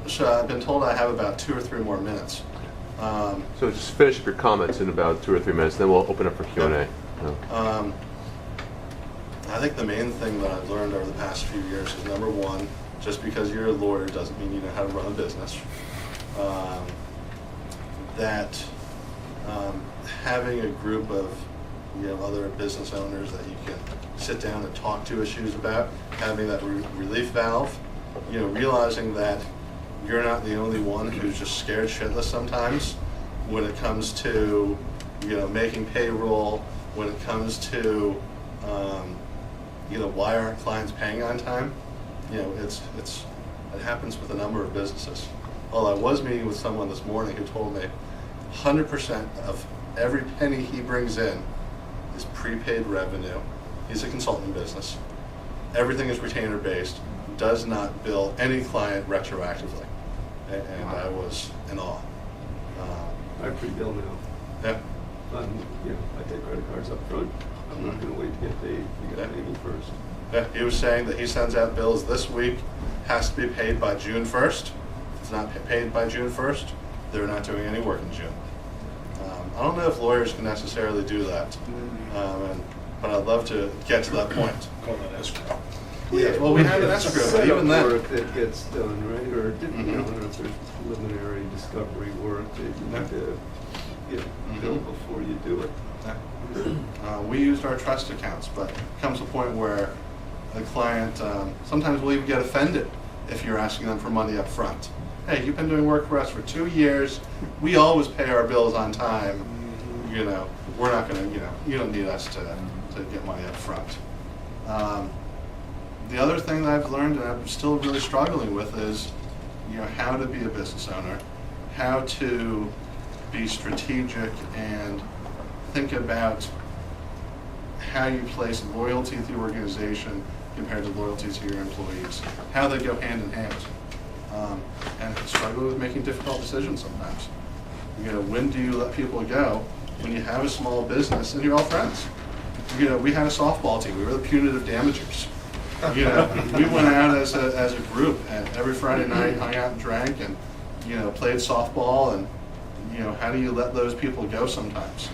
So I've been told I have about 2 or 3 more minutes. So just finish up your comments in about 2 or 3 minutes, then we'll open up for Q&A. Yep. I think the main thing that I've learned over the past few years is, number one, just because you're a lawyer doesn't mean you know how to run a business. Having a group of other business owners that you can sit down and talk to issues about, having that relief valve, realizing that you're not the only one who's just scared shitless sometimes when it comes to making payroll, when it comes to why aren't clients paying on time. It happens with a number of businesses. Well, I was meeting with someone this morning who told me 100% of every penny he brings in is prepaid revenue. He's a consulting business. Everything is retainer based, does not bill any client retroactively. And wow. I was in awe. I pre-bill now. Yeah. I take credit cards up front. I'm not going to wait to get paid. You got to pay me first. Yeah, he was saying that he sends out bills this week, has to be paid by June 1st. If it's not paid by June 1st, they're not doing any work in June. I don't know if lawyers can necessarily do that, but I'd love to get to that point. Call that escrow. Yeah, well, we have an escrow, but even then, if it gets done, right? Or if there's preliminary discovery work that you need to get billed before you do it. We used our trust accounts, but comes a point where a client sometimes will even get offended if you're asking them for money up front. Hey, you've been doing work for us for 2 years. We always pay our bills on time. We're not going to, you don't need us to get money up front. The other thing that I've learned and I'm still really struggling with is, how to be a business owner, how to be strategic and think about how you place loyalty to the organization compared to loyalty to your employees, how they go hand in hand. And struggle with making difficult decisions sometimes. When do you let people go when you have a small business and you're all friends? We had a softball team. We were the punitive damagers. We went out as a group and every Friday night hung out and drank and played softball. And how do you let those people go sometimes?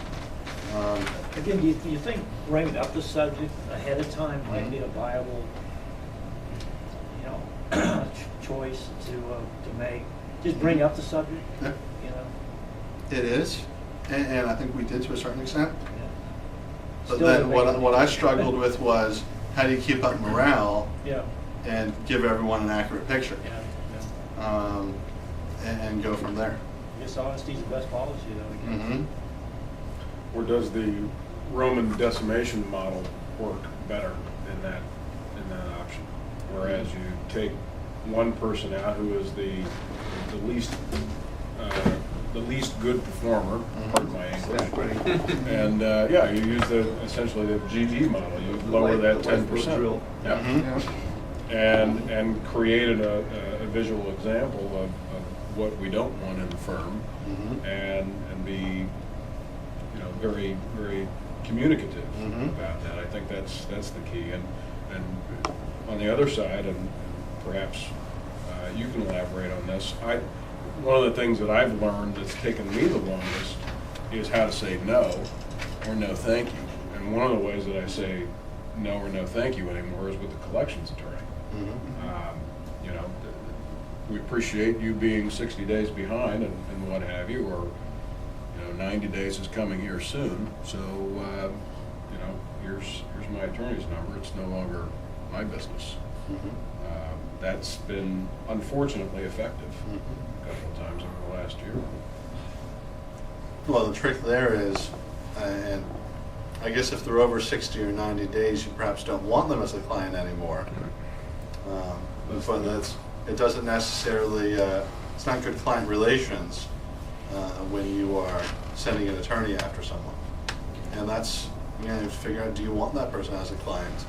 Again, do you think bringing up the subject ahead of time might be a viable, choice to make? Just bring up the subject. Yeah. It is, and I think we did to a certain extent. Yeah. But Still then what I struggled with was how do you keep up morale? Yeah. And give everyone an accurate picture. Yeah. And go from there. I guess honesty's the best policy, though. Again. Or does the Roman decimation model work better in that option? Whereas you take one person out who is the least good performer, pardon my English, and you use essentially the GD model. You lower that 10%. And created a visual example of what we don't want in the firm, and be very, very communicative about that. I think that's the key. And on the other side, and perhaps you can elaborate on this, one of the things that I've learned that's taken me the longest is how to say no or no thank you. And one of the ways that I say no or no thank you anymore is with the collections attorney. We appreciate you being 60 days behind and what have you, or 90 days is coming here soon, so here's my attorney's number. It's no longer my business. That's been unfortunately effective a couple of times over the last year. Well, the trick there is, and I guess if they're over 60 or 90 days, you perhaps don't want them as a client anymore. But it doesn't necessarily, it's not good client relations when you are sending an attorney after someone. And that's, you have to figure out, do you want that person as a client,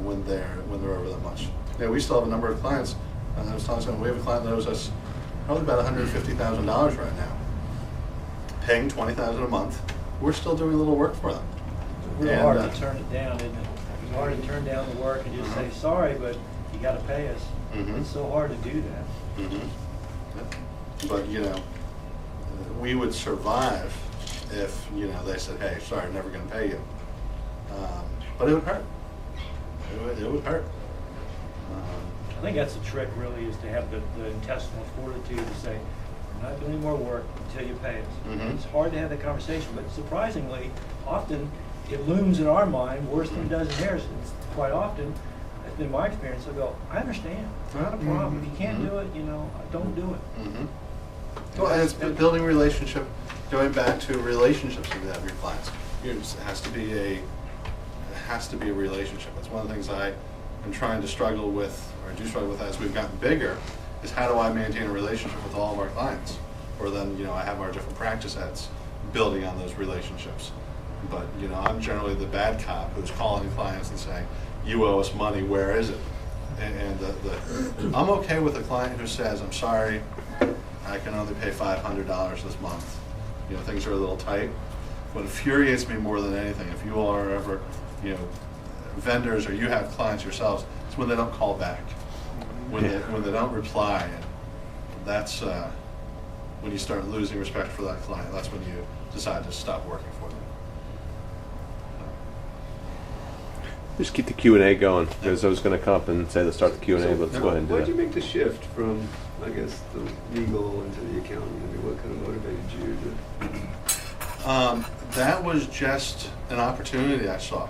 when they're over that much. We still have a number of clients. I was telling someone, we have a client that owes us probably about $150,000 right now, paying $20,000 a month. We're still doing a little work for them. It's real hard to turn it down, isn't it? It's hard to turn down the work and just say, sorry, but you got to pay us. It's so hard to do that. But, we would survive if, they said, hey, sorry, I'm never gonna pay you. But it would hurt. It would hurt. I think that's the trick, really, is to have the intestinal fortitude to say, we're not doing any more work until you pay us. Mhm. It's hard to have that conversation, but surprisingly, often it looms in our mind worse than it does in theirs. It's quite often, it's been my experience, I go, I understand, it's not a problem. If you can't do it, don't do it. Mhm. Well, and it's building relationship, going back to relationships you have with your clients. It has to be a relationship. That's one of the things I am trying to struggle with, or do struggle with as we've gotten bigger, is how do I maintain a relationship with all of our clients? Or then, I have our different practice heads building on those relationships. But, I'm generally the bad cop who's calling clients and saying, you owe us money, where is it? And I'm okay with a client who says, I'm sorry, I can only pay $500 this month. Things are a little tight. What infuriates me more than anything, if you all are ever, vendors or you have clients yourselves, it's when they don't call back, when they don't reply. And that's when you start losing respect for that client. That's when you decide to stop working for them. Just keep the Q&A going, because I was going to come up and say let's start the Q&A, but let's go ahead and do Why'd you that. make the shift from, I guess, the legal into the accounting? I mean, what kind of motivated you to? That was just an opportunity I saw.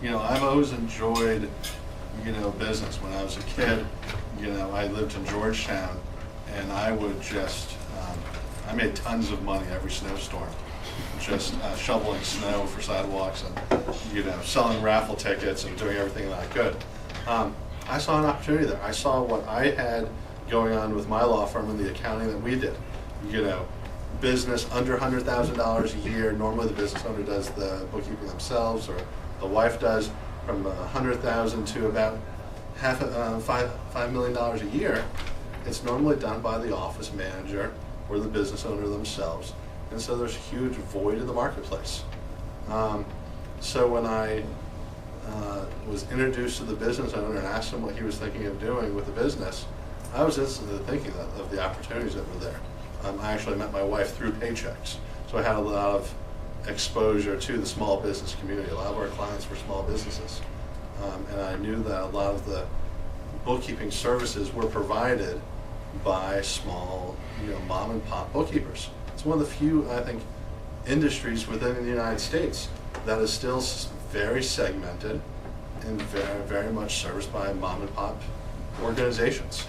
I've always enjoyed, business. When I was a kid, I lived in Georgetown, and I would just, I made tons of money every snowstorm, just shoveling snow for sidewalks and, selling raffle tickets and doing everything that I could. I saw an opportunity there. I saw what I had going on with my law firm and the accounting that we did. Business under $100,000 a year. Normally the business owner does the bookkeeping themselves, or the wife does, from $100,000 to about $5 million a year. It's normally done by the office manager or the business owner themselves. And so there's a huge void in the marketplace. So when I was introduced to the business owner and asked him what he was thinking of doing with the business, I was instantly thinking of the opportunities that were there. I actually met my wife through Paychecks, so I had a lot of exposure to the small business community. A lot of our clients were small businesses, and I knew that a lot of the bookkeeping services were provided by small, mom and pop bookkeepers. It's one of the few, I think, industries within the United States that is still very segmented and very, very much serviced by mom and pop organizations.